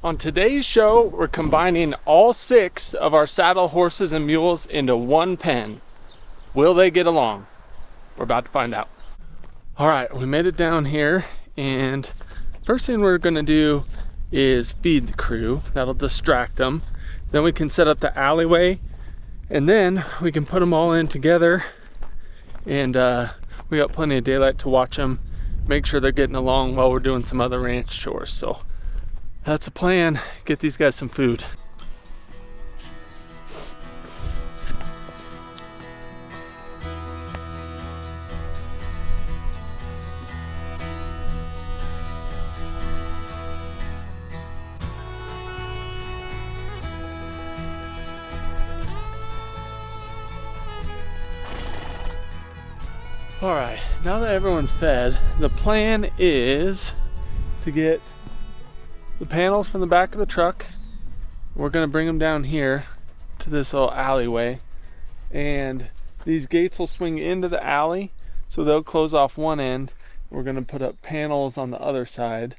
On today's show, we're combining all 6 of our saddle horses and mules into one pen. Will they get along? We're about to find out. All right, we made it down here, and first thing we're gonna do is feed the crew. That'll distract them. Then we can set up the alleyway, and then we can put them all in together, and we got plenty of daylight to watch them, make sure they're getting along while we're doing some other ranch chores. So that's the plan. Get these guys some food. All right, now that everyone's fed, the plan is to get the panels from the back of the truck. We're gonna bring them down here to this little alleyway, and these gates will swing into the alley, so they'll close off one end. We're gonna put up panels on the other side,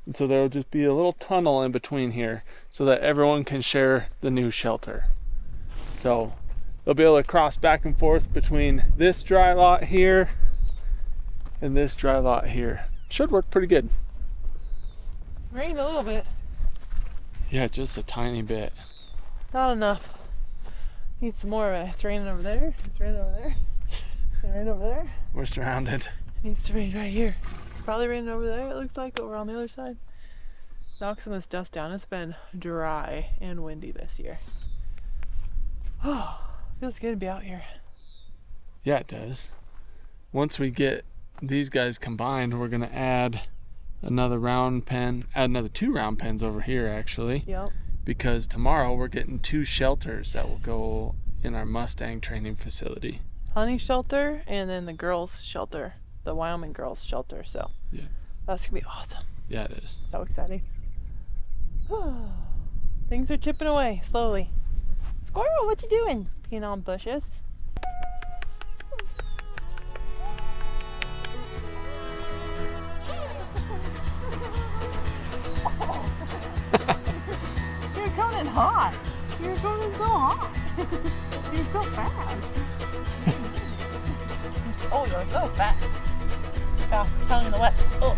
and so there'll just be a little tunnel in between here so that everyone can share the new shelter. So they'll be able to cross back and forth between this dry lot here and this dry lot here. Should work pretty good. Rained a little bit. Yeah, just a tiny bit. Not enough. Need some more of it. It's raining over there. It's raining over there. It's raining over there. We're surrounded. It needs to rain right here. It's probably raining over there, it looks like, over on the other side. Knock some of this dust down. It's been dry and windy this year. Oh, feels good to be out here. Yeah, it does. Once we get these guys combined, we're gonna add another round pen, add another 2 round pens over here actually. Yep. Because tomorrow we're getting 2 shelters that will go in our Mustang training facility. Honey shelter and then the girls shelter, the Wyoming girls shelter. So yeah, that's gonna be awesome. Yeah, it is. So exciting. Things are chipping away slowly. Squirrel, what you doing? Peeing on bushes. You're coming hot. You're going so hot. You're so fast. You're so fast. Fastest tongue in the West. Oh.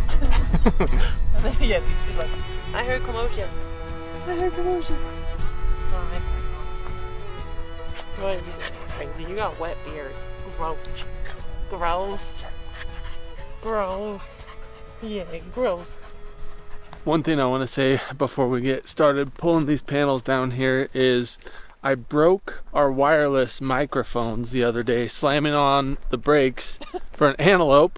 And then yeah, she's like, I heard commotion. I heard commotion. Sorry. What are you doing? Crazy. You got a wet beard. Gross. Gross. Gross. Yeah, gross. One thing I want to say before we get started pulling these panels down here is I broke our wireless microphones the other day slamming on the brakes for an antelope,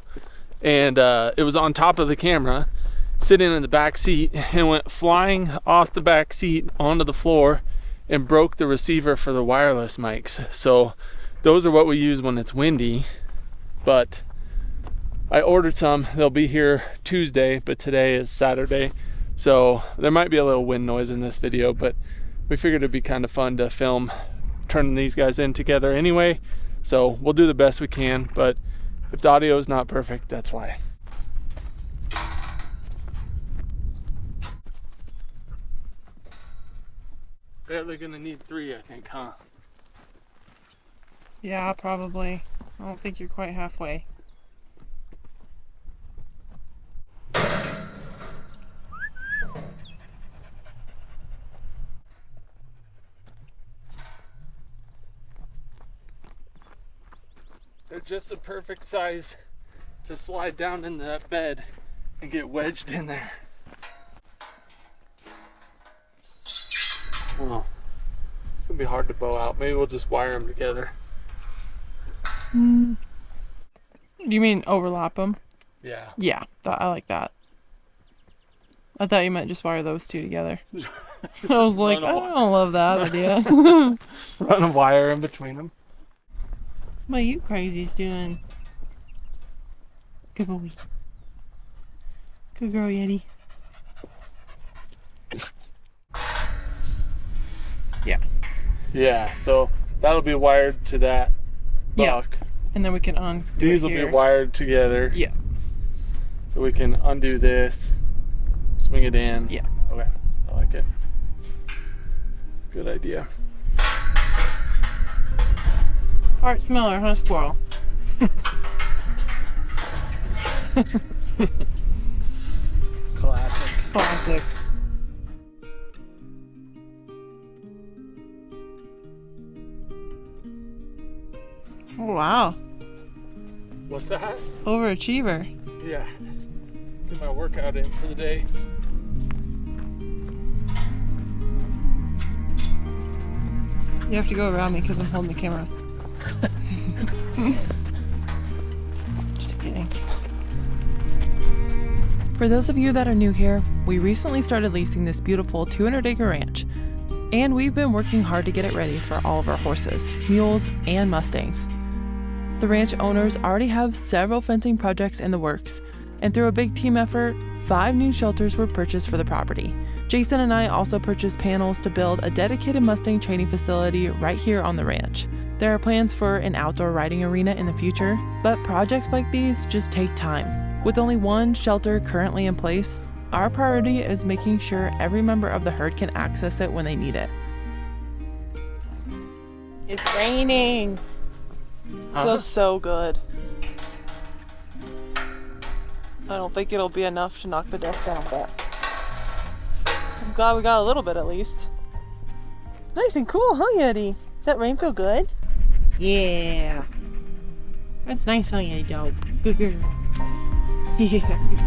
and it was on top of the camera sitting in the back seat and went flying off the back seat onto the floor and broke the receiver for the wireless mics. So those are what we use when it's windy, but I ordered some. They'll be here Tuesday, but today is Saturday, so there might be a little wind noise in this video, but we figured it'd be kind of fun to film turning these guys in together anyway, so we'll do the best we can, but if the audio is not perfect, that's why. Barely gonna need 3, I think, huh? Yeah, probably. I don't think you're quite halfway. They're just the perfect size to slide down in that bed and get wedged in there. Oh, it's gonna be hard to bow out. Maybe we'll just wire them together. Do you mean overlap them? Yeah. Yeah, I like that. I thought you meant just wire those 2 together. I was like, I don't love that idea. Run a wire in between them. What are you crazies doing? Good boy. Good girl, Yeti. Yeah. Yeah, so that'll be wired to that buck. Yeah. And then we can undo These will be wired together. Yeah. So we can undo this, swing it in. Yeah. Okay. I like it. Good idea. Fart smeller, huh, squirrel? Classic. Classic. Oh, wow. What's that? Overachiever. Yeah. Get my workout in for the day. You have to go around me because I'm holding the camera. Just kidding. For those of you that are new here, we recently started leasing this beautiful 200-acre ranch, and we've been working hard to get it ready for all of our horses, mules, and Mustangs. The ranch owners already have several fencing projects in the works, and through a big team effort, 5 new shelters were purchased for the property. Jason and I also purchased panels to build a dedicated Mustang training facility right here on the ranch. There are plans for an outdoor riding arena in the future, but projects like these just take time. With only one shelter currently in place, our priority is making sure every member of the herd can access it when they need it. It's raining. Feels so good. I don't think it'll be enough to knock the dust down, but I'm glad we got a little bit at least. Nice and cool, huh, Yeti? Does that rain feel good? Yeah. That's nice, huh, Yeti dog? Good girl. Yeah, good girl.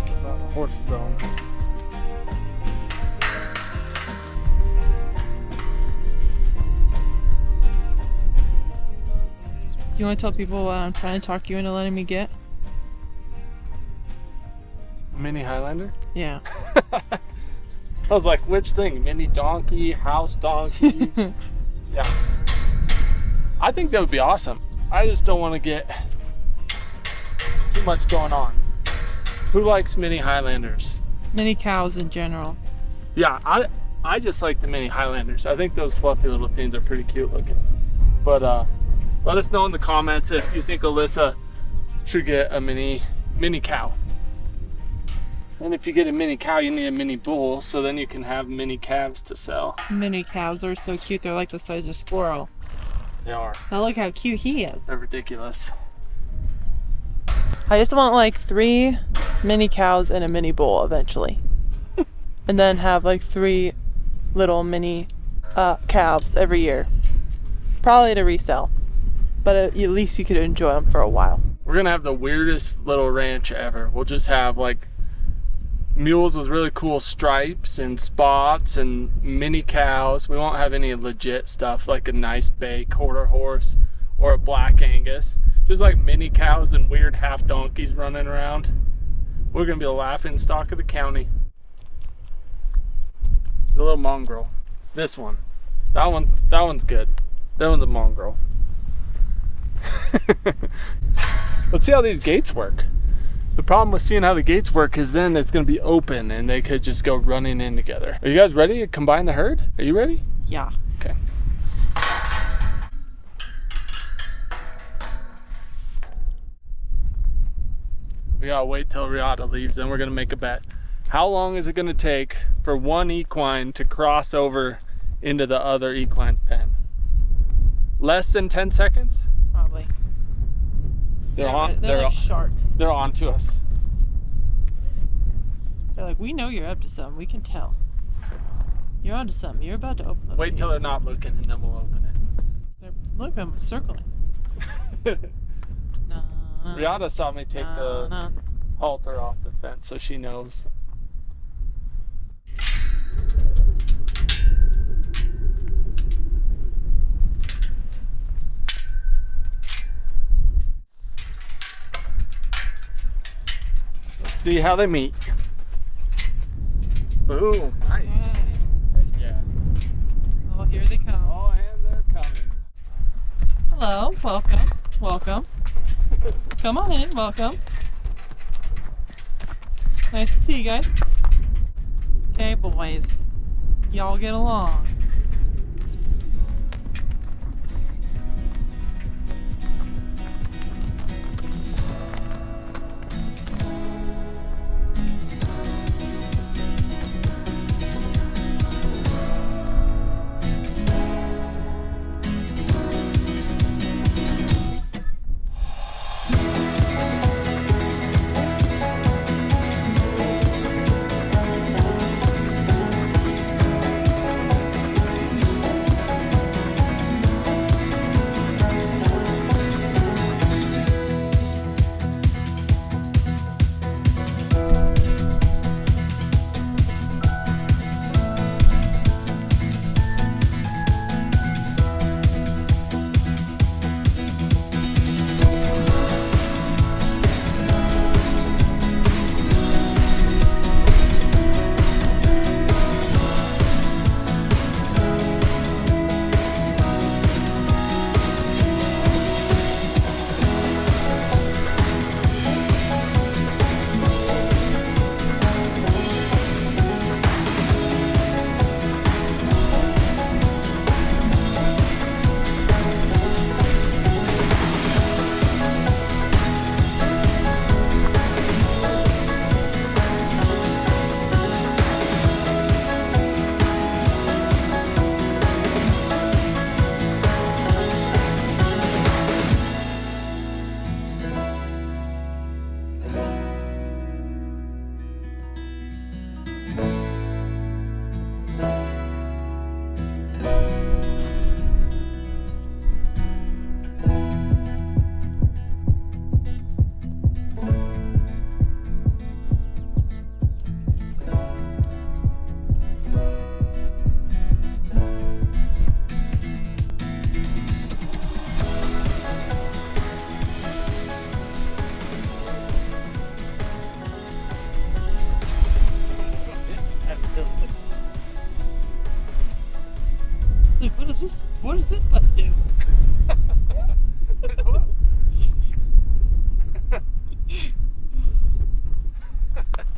It's on the horse zone. You want to tell people what I'm trying to talk you into letting me get? Mini Highlander? Yeah. I was like, which thing? Mini donkey, house donkey? Yeah. I think that would be awesome. I just don't want to get too much going on. Who likes mini Highlanders? Mini cows in general. Yeah, I just like the mini Highlanders. I think those fluffy little things are pretty cute looking. But let us know in the comments if you think Alyssa should get a mini cow. And if you get a mini cow, you need a mini bull, so then you can have mini calves to sell. Mini cows are so cute. They're like the size of squirrel. They are. Now look how cute he is. They're ridiculous. I just want like 3 mini cows and a mini bull eventually. And then have like 3 little mini calves every year. Probably to resell. But at least you could enjoy them for a while. We're gonna have the weirdest little ranch ever. We'll just have like mules with really cool stripes and spots and mini cows. We won't have any legit stuff like a nice bay quarter horse or a black Angus. Just like mini cows and weird half donkeys running around. We're gonna be the laughing stock of the county. The little mongrel. This one. That one's good. That one's a mongrel. Let's see how these gates work. The problem with seeing how the gates work is then it's going to be open and they could just go running in together. Are you guys ready to combine the herd? Are you ready? Yeah. Okay. We gotta wait till Riata leaves, then we're gonna make a bet. How long is it gonna take for one equine to cross over into the other equine pen? Less than 10 seconds? Probably. They're like sharks. They're on to us. They're like, we know you're up to something. We can tell. You're onto something. You're about to open those Wait till they're gates. not looking and then we'll open Look, I'm circling. it. No, Riata saw me take the halter off the fence, so she knows. Let's see how they meet. Boom, nice. Yeah. Oh, here they come. Oh, and they're coming. Hello, welcome, welcome. Come on in, welcome. Nice to see you guys. Okay, boys, y'all get along.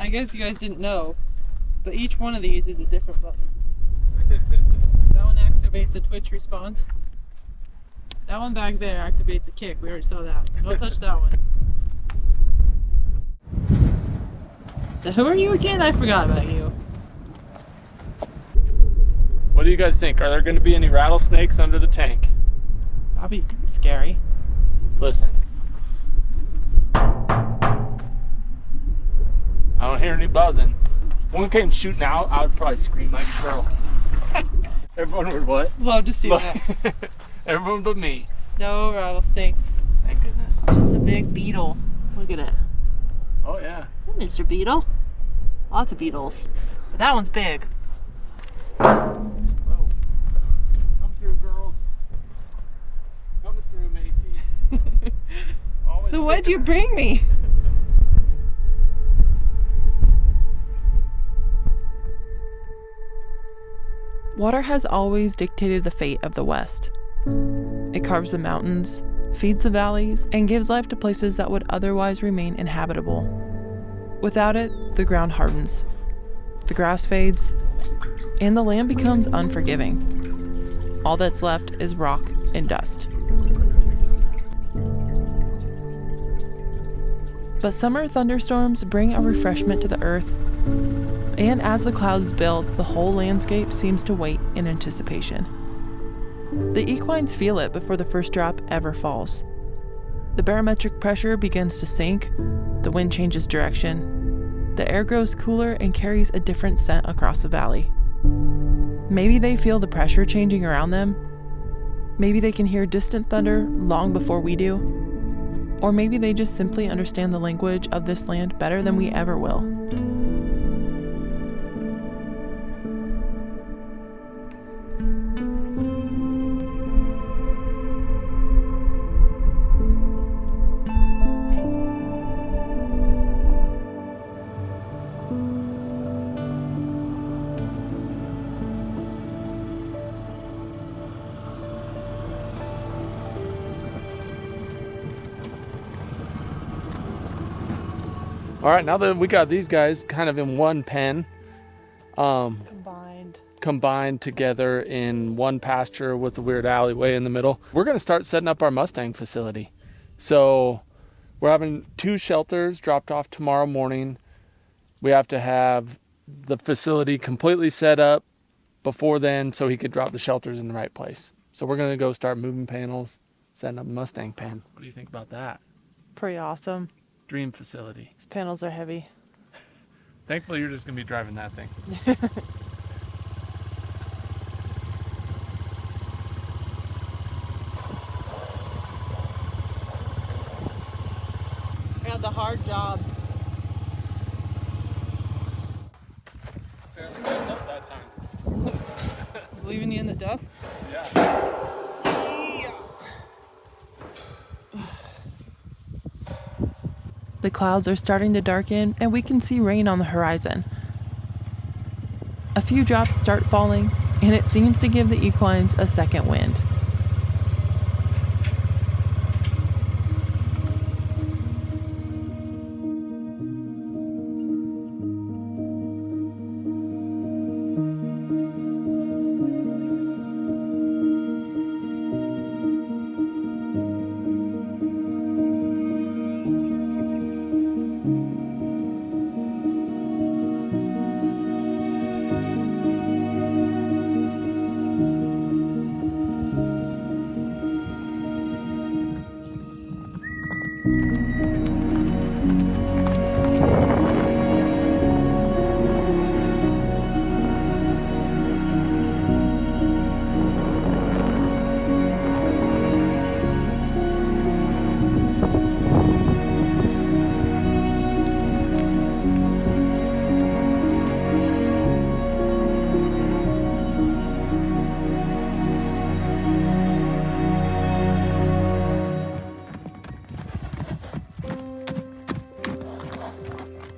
I guess you guys didn't know, but each one of these is a different button. That one activates a twitch response. That one back there activates a kick. We already saw that, so don't touch that one. So who are you again? I forgot about you. What do you guys think? Are there going to be any rattlesnakes under the tank? That'd be scary. Listen. I don't hear any buzzing. If one came shooting out, I would probably scream like a girl. Everyone would what? Love to see that. Everyone but me. No rattlesnakes. Thank goodness. Just a big beetle. Look at it. Oh yeah. Mr. Beetle. Lots of beetles. But that one's big. Whoa. Come through, girls. Coming through, Macy. So what'd you bring me? Water has always dictated the fate of the West. It carves the mountains, feeds the valleys, and gives life to places that would otherwise remain inhabitable. Without it, the ground hardens, the grass fades, and the land becomes unforgiving. All that's left is rock and dust. But summer thunderstorms bring a refreshment to the earth, and as the clouds build, the whole landscape seems to wait in anticipation. The equines feel it before the first drop ever falls. The barometric pressure begins to sink, the wind changes direction, the air grows cooler and carries a different scent across the valley. Maybe they feel the pressure changing around them. Maybe they can hear distant thunder long before we do. Or maybe they just simply understand the language of this land better than we ever will. All right, now that we got these guys kind of in one pen, combined together in one pasture with a weird alleyway in the middle, we're going to start setting up our Mustang facility. So we're having 2 shelters dropped off tomorrow morning. We have to have the facility completely set up before then so he could drop the shelters in the right place. So we're going to go start moving panels, setting up a Mustang pen. What do you think about that? Pretty awesome. Dream facility. These panels are heavy. Thankfully, you're just going to be driving that thing. I got the hard job. Apparently got up that time. Leaving you in the dust? Yeah. The clouds are starting to darken and we can see rain on the horizon. A few drops start falling and it seems to give the equines a second wind.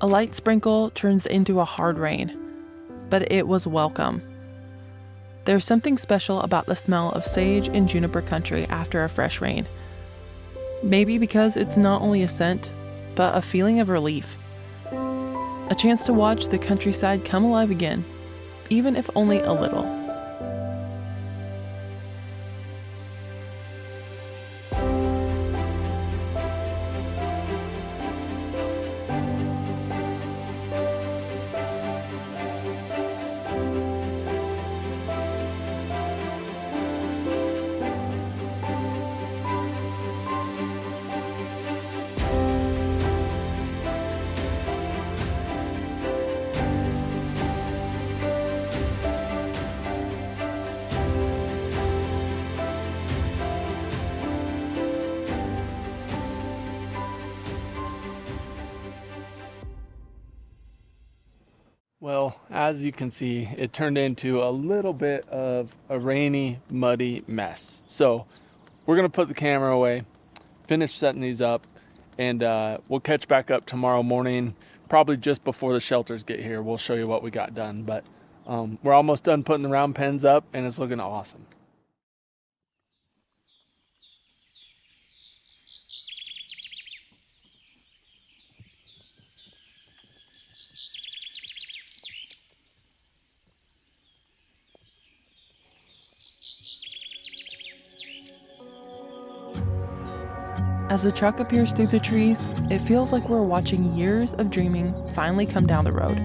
A light sprinkle turns into a hard rain, but it was welcome. There's something special about the smell of sage and juniper country after a fresh rain. Maybe because it's not only a scent, but a feeling of relief. A chance to watch the countryside come alive again, even if only a little. Well, as you can see, it turned into a little bit of a rainy, muddy mess. So we're gonna put the camera away, finish setting these up, and we'll catch back up tomorrow morning, probably just before the shelters get here. We'll show you what we got done, but we're almost done putting the round pens up and it's looking awesome. As the truck appears through the trees, it feels like we're watching years of dreaming finally come down the road.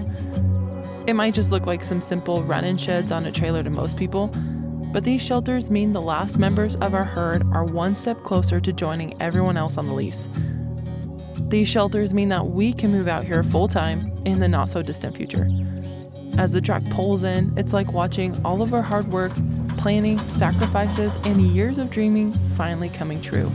It might just look like some simple run-in sheds on a trailer to most people, but these shelters mean the last members of our herd are one step closer to joining everyone else on the lease. These shelters mean that we can move out here full-time in the not-so-distant future. As the truck pulls in, it's like watching all of our hard work, planning, sacrifices, and years of dreaming finally coming true.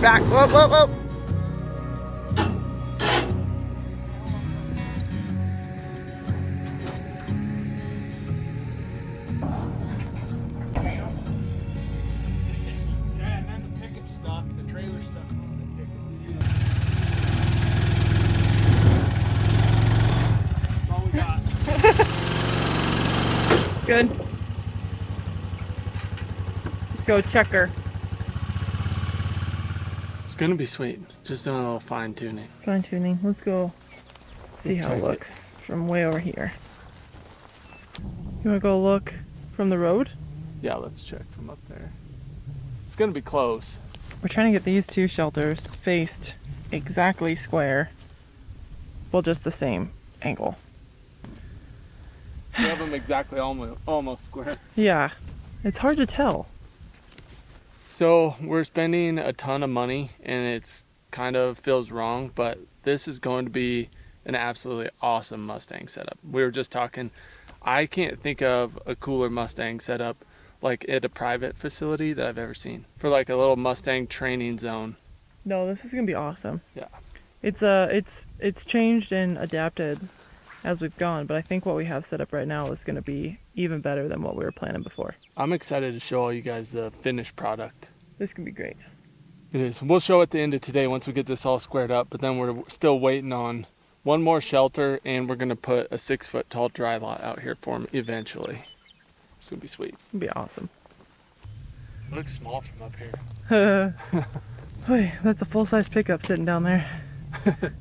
Back. Whoa, whoa, whoa. Yeah, and then the pickup stuck, the trailer stuck on the pickup. That's all we got. Good. Let's go checker. It's gonna be sweet. Just doing a little fine tuning. Fine tuning. Let's go see how it looks from way over here. You wanna go look from the road? Yeah, let's check from up there. It's gonna be close. We're trying to get these two shelters faced exactly square. Well, just the same angle. You have them exactly almost square. Yeah, it's hard to tell. So we're spending a ton of money and it's kind of feels wrong, but this is going to be an absolutely awesome Mustang setup. We were just talking, I can't think of a cooler Mustang setup like at a private facility that I've ever seen. For like a little Mustang training zone. No, this is gonna be awesome. Yeah. It's changed and adapted as we've gone, but I think what we have set up right now is gonna be even better than what we were planning before. I'm excited to show all you guys the finished product. This can be great. It is. We'll show at the end of today once we get this all squared up, but then we're still waiting on one more shelter and we're gonna put a 6-foot tall dry lot out here for them eventually. It's gonna be sweet. It'll be awesome. It looks small from up here. Boy, that's a full-size pickup sitting down there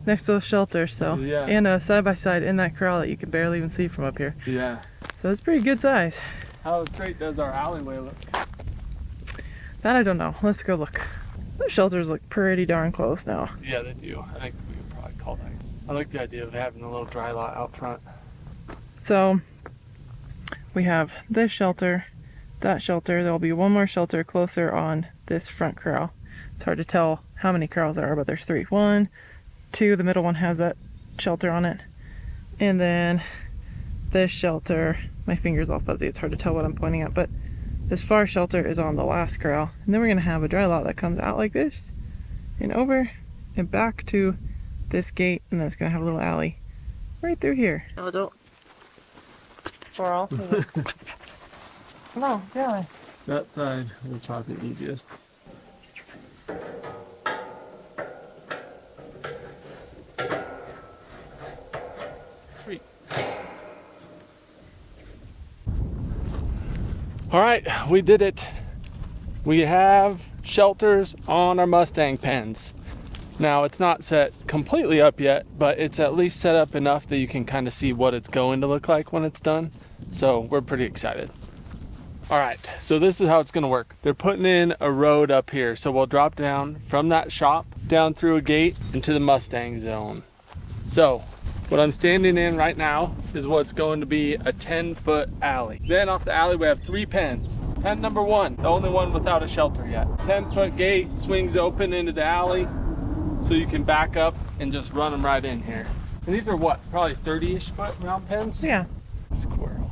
next to the shelter, so yeah. And a side-by-side in that corral that you can barely even see from up here. Yeah. So it's pretty good size. How straight does our alleyway look? That I don't know. Let's go look. The shelters look pretty darn close now. Yeah, they do. I think we could probably call that. I like the idea of having a little dry lot out front. So we have this shelter, that shelter. There'll be one more shelter closer on this front corral. It's hard to tell how many corrals there are, but there's 3. 1, 2, the middle one has that shelter on it. And then this shelter, my finger's all fuzzy, it's hard to tell what I'm pointing at, but this far shelter is on the last corral. And then we're gonna have a dry lot that comes out like this and over and back to this gate, and then it's gonna have a little alley right through here. Oh, don't. Corral. Come on, get on. That side will probably be easiest. Sweet. All right, we did it. We have shelters on our Mustang pens. Now it's not set completely up yet, but it's at least set up enough that you can kind of see what it's going to look like when it's done. So we're pretty excited. All right, so this is how it's gonna work. They're putting in a road up here. So we'll drop down from that shop, down through a gate into the Mustang zone. So what I'm standing in right now is what's going to be a 10-foot alley. Then off the alley, we have 3 pens. Pen number 1, the only one without a shelter yet. 10-foot gate swings open into the alley, so you can back up and just run them right in here. And these are what, probably 30-ish foot round pens? Yeah. Squirrel.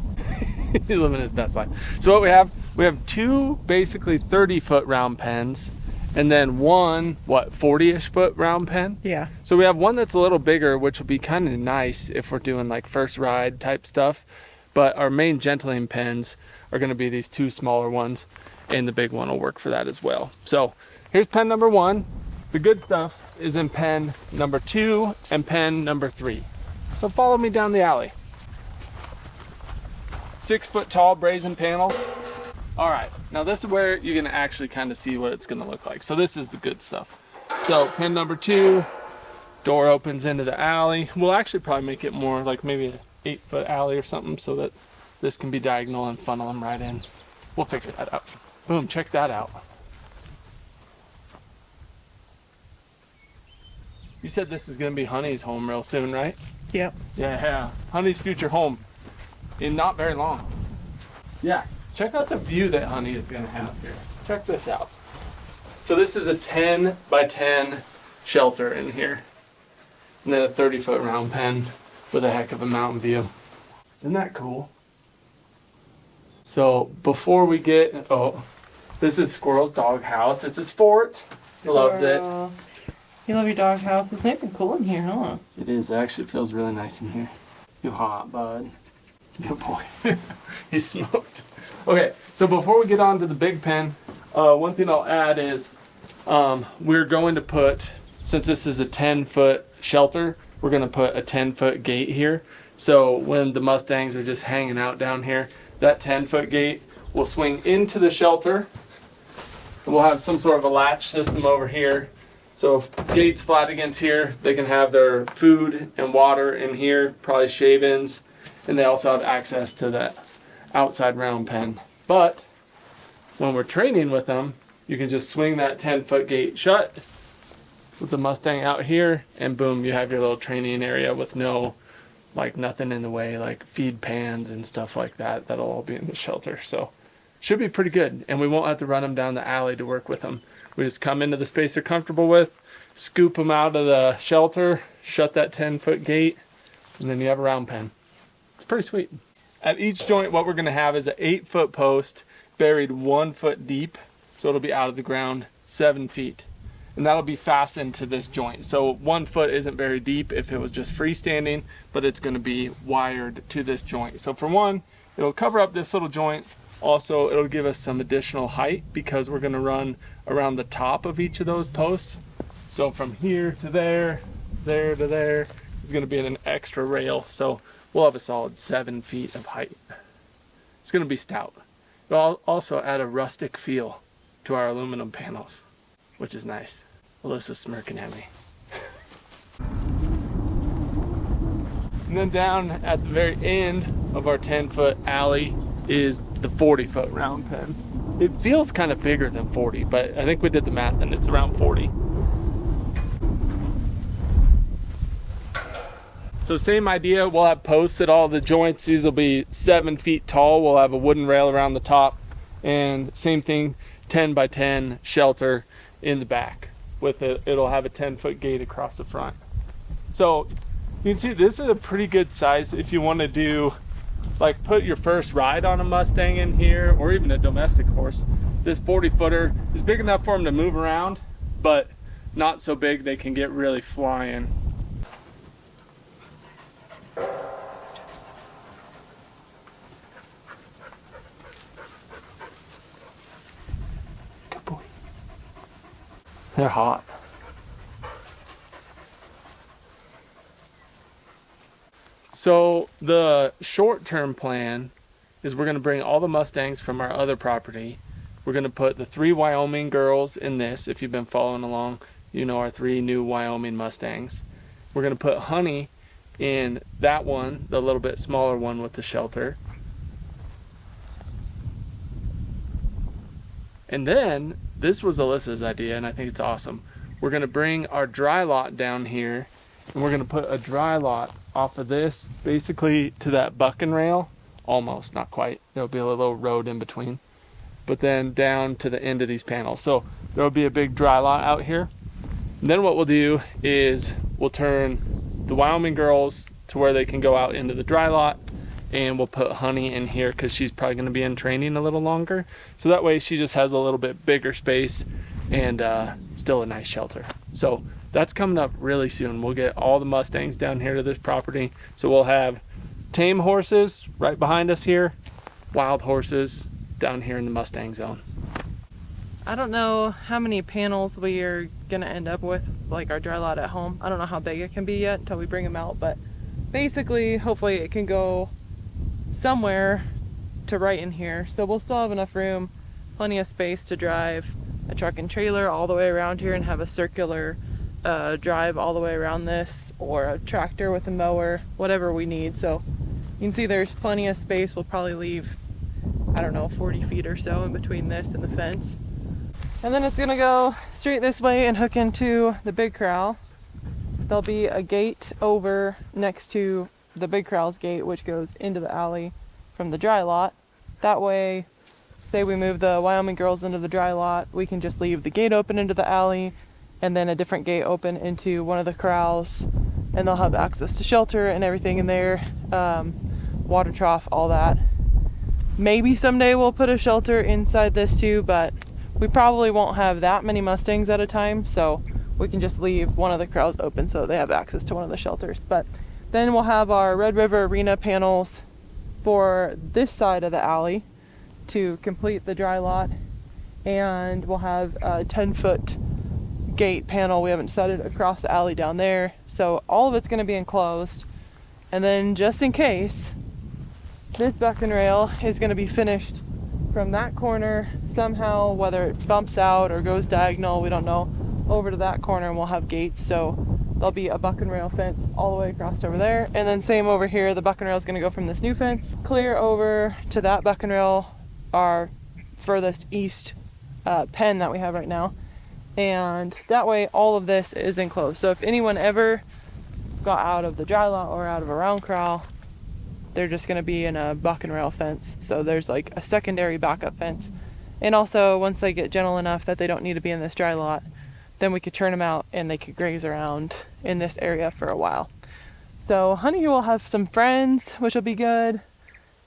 He's living his best life. So what we have 2 basically 30-foot round pens, and then 1, what, 40-ish foot round pen? Yeah. So we have one that's a little bigger, which will be kind of nice if we're doing like first ride type stuff. But our main gentling pens are gonna be these 2 smaller ones, and the big one will work for that as well. So here's pen number 1. The good stuff is in pen number 2 and pen number 3. So follow me down the alley. 6-foot tall brazen panels. All right, now this is where you're gonna actually kind of see what it's gonna look like. So this is the good stuff. So pen number 2, door opens into the alley. We'll actually probably make it more like maybe an 8-foot alley or something so that this can be diagonal and funnel them right in. We'll figure that out. Boom, check that out. You said this is gonna be Honey's home real soon, right? Yep. Yeah, Honey's future home in not very long. Yeah, check out the view that Honey is gonna have here. Check this out. So this is a 10 by 10 shelter in here. And then a 30-foot round pen with a heck of a mountain view. Isn't that cool? So before we get, this is Squirrel's dog house. It's his fort. He loves it. You love your dog house. It's nice and cool in here, huh? It is. Actually, it feels really nice in here. You hot, bud. Good boy. He smoked. Okay, so before we get on to the big pen, one thing I'll add is we're going to put, since this is a 10-foot shelter, we're going to put a 10-foot gate here. So when the Mustangs are just hanging out down here, that 10-foot gate will swing into the shelter. We'll have some sort of a latch system over here. So if gate's flat against here, they can have their food and water in here, probably shave-ins, and they also have access to that outside round pen. But when we're training with them, you can just swing that 10-foot gate shut with the Mustang out here, and boom, you have your little training area with nothing in the way, like feed pans and stuff like that. That'll all be in the shelter. So should be pretty good, and we won't have to run them down the alley to work with them. We just come into the space they're comfortable with, scoop them out of the shelter, shut that 10-foot gate, and then you have a round pen. It's pretty sweet. At each joint, what we're gonna have is an 8-foot post buried 1 foot deep. So it'll be out of the ground 7 feet. And that'll be fastened to this joint. So 1 foot isn't very deep if it was just freestanding, but it's gonna be wired to this joint. So for one, it'll cover up this little joint. Also, it'll give us some additional height because we're gonna run around the top of each of those posts. So from here to there, there to there, is gonna be an extra rail. So we'll have a solid 7 feet of height. It's gonna be stout. It'll also add a rustic feel to our aluminum panels, which is nice. Alyssa's smirking at me. And then down at the very end of our 10-foot alley is the 40-foot round pen. It feels kind of bigger than 40, but I think we did the math and it's around 40. So same idea, we'll have posts at all the joints. These will be 7 feet tall. We'll have a wooden rail around the top, and same thing, 10 by 10 shelter in the back. with it. It'll have a 10-foot gate across the front. So you can see this is a pretty good size if you want to do, like, put your first ride on a Mustang in here, or even a domestic horse. This 40-footer is big enough for them to move around, but not so big they can get really flying. Good boy. They're hot. So the short-term plan is we're going to bring all the Mustangs from our other property. We're going to put the 3 Wyoming girls in this. If you've been following along, you know our 3 new Wyoming Mustangs. We're going to put Honey in that one, the little bit smaller one with the shelter. And then, this was Alyssa's idea, and I think it's awesome. We're going to bring our dry lot down here, and we're going to put a dry lot off of this, basically to that bucking rail. Almost, not quite. There'll be a little road in between. But then down to the end of these panels. So there'll be a big dry lot out here. And then what we'll do is we'll turn the Wyoming girls to where they can go out into the dry lot, and we'll put Honey in here because she's probably going to be in training a little longer. So that way she just has a little bit bigger space and still a nice shelter. So that's coming up really soon. We'll get all the Mustangs down here to this property. So we'll have tame horses right behind us here, wild horses down here in the Mustang zone. I don't know how many panels we are gonna end up with, like our dry lot at home. I don't know how big it can be yet until we bring them out, but basically, hopefully it can go somewhere to right in here. So we'll still have enough room, plenty of space to drive a truck and trailer all the way around here and have a circular drive all the way around this, or a tractor with a mower, whatever we need. So you can see there's plenty of space. We'll probably leave, I don't know, 40 feet or so in between this and the fence. And then it's gonna go straight this way and hook into the big corral. There'll be a gate over next to the big corral's gate, which goes into the alley from the dry lot. That way, say we move the Wyoming girls into the dry lot, we can just leave the gate open into the alley and then a different gate open into one of the corrals, and they'll have access to shelter and everything in there, water trough, all that. Maybe someday we'll put a shelter inside this too, but we probably won't have that many Mustangs at a time, so we can just leave one of the corrals open so they have access to one of the shelters. But then we'll have our Red River Arena panels for this side of the alley to complete the dry lot, and we'll have a 10-foot gate panel, we haven't decided, across the alley down there. So all of it's going to be enclosed, and then just in case, this bucking rail is going to be finished from that corner somehow, whether it bumps out or goes diagonal, we don't know, over to that corner, and we'll have gates. So there'll be a bucking rail fence all the way across over there, and then same over here. The bucking rail is going to go from this new fence clear over to that bucking rail, our furthest east pen that we have right now, and that way all of this is enclosed. So if anyone ever got out of the dry lot or out of a round corral, they're just going to be in a bucking rail fence. So there's like a secondary backup fence. And also, once they get gentle enough that they don't need to be in this dry lot, then we could turn them out and they could graze around in this area for a while. So Honey will have some friends, which will be good.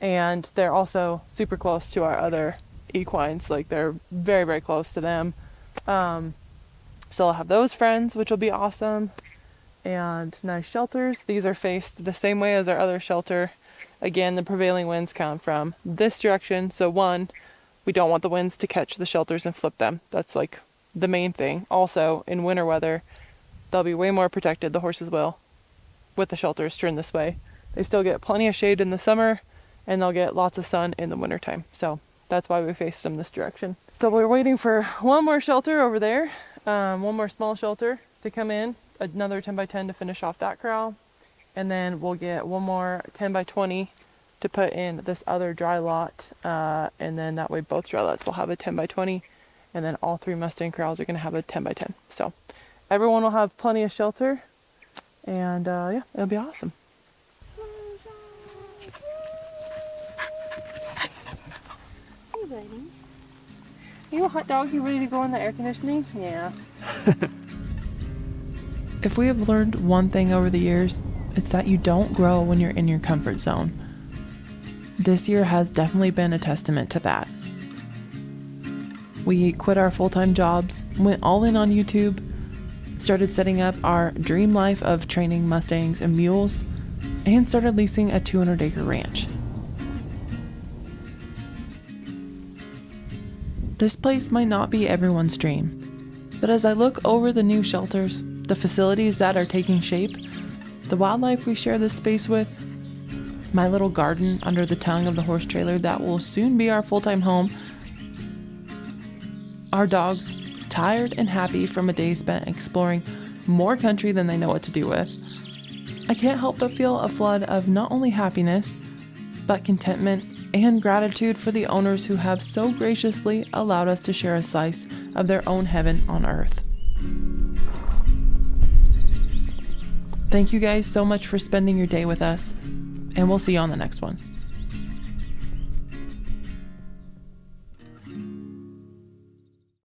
And they're also super close to our other equines. Like, they're very, very close to them. So I'll have those friends, which will be awesome. And nice shelters. These are faced the same way as our other shelter. Again, the prevailing winds come from this direction. So one, we don't want the winds to catch the shelters and flip them. That's like the main thing. Also, in winter weather, they'll be way more protected, the horses will, with the shelters turned this way. They still get plenty of shade in the summer, and they'll get lots of sun in the wintertime. So that's why we faced them this direction. So we're waiting for one more shelter over there, one more small shelter to come in, another 10 by 10 to finish off that corral, and then we'll get one more 10 by 20 to put in this other dry lot, and then that way both dry lots will have a 10 by 20, and then all 3 Mustang corrals are going to have a 10 by 10. So everyone will have plenty of shelter, and yeah, it'll be awesome. Hey buddy. You a hot dog? You ready to go in the air conditioning? Yeah. If we have learned one thing over the years, it's that you don't grow when you're in your comfort zone. This year has definitely been a testament to that. We quit our full-time jobs, went all in on YouTube, started setting up our dream life of training Mustangs and Mules, and started leasing a 200-acre ranch. This place might not be everyone's dream, but as I look over the new shelters, the facilities that are taking shape, the wildlife we share this space with, my little garden under the tongue of the horse trailer that will soon be our full-time home, our dogs, tired and happy from a day spent exploring more country than they know what to do with, I can't help but feel a flood of not only happiness, but contentment and gratitude for the owners who have so graciously allowed us to share a slice of their own heaven on earth. Thank you guys so much for spending your day with us, and we'll see you on the next one.